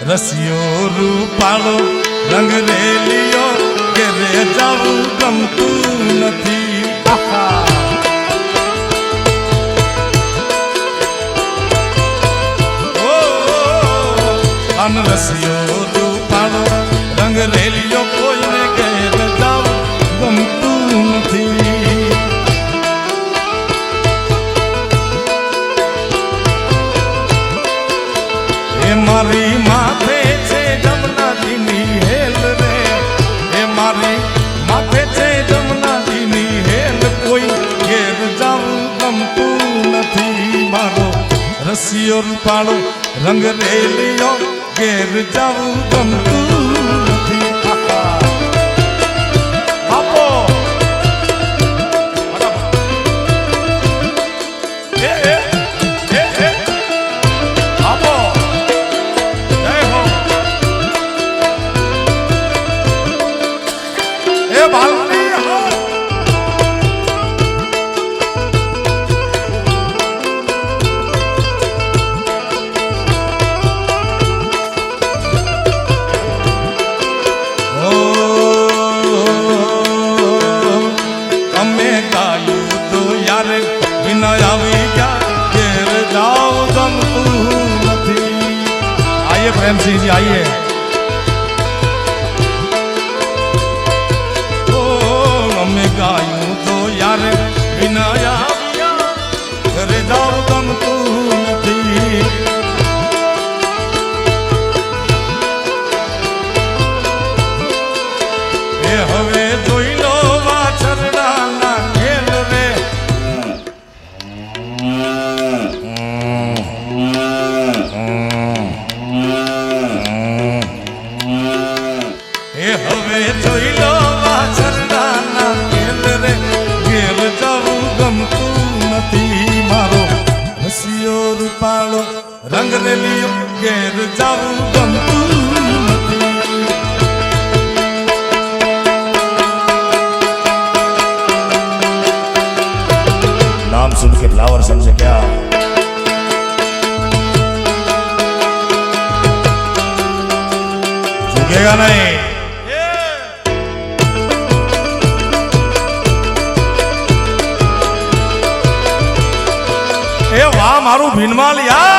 રસિયો રૂપાળો રંગ રેલિયો ઘેરે જાવું ગમતું નથી. અન રસિયો રૂપાળો રંગ રેલિયો કોઈને ઘેર જાવું ગમતું નથી. એ મારી માથે છે જમનાજીની હેલ રે, એ મારી માથે છે જમનાજીની હેલ, કોઈ ઘેર જાવું ગમતું નથી. મારો રસિયો રૂપાળો રંગ રેલિયો ઘેર જાવું ગમતું નથી. આપો આપો જય હો એ ભાલની હો. प्रेम सिंह जी आइए. ओ हमें गायूं तो यार बिना आव्या घरे जाओ गमતું નથી. એ હવે જોઈ લો વાછરડાના ખેલ રે, એ હવે જોઈ લો વાછરડાના ખેલ રે, ઘેર જવું ગમતું નથી. મારો રસિયો રૂપાળો રંગ રેલિયો ઘેર જવું ગમતું નથી. नाम सुन के फ्लावर समझे क्या? झुकेगा नहीं. એ વાહ મારું ભીનમાલ યાર.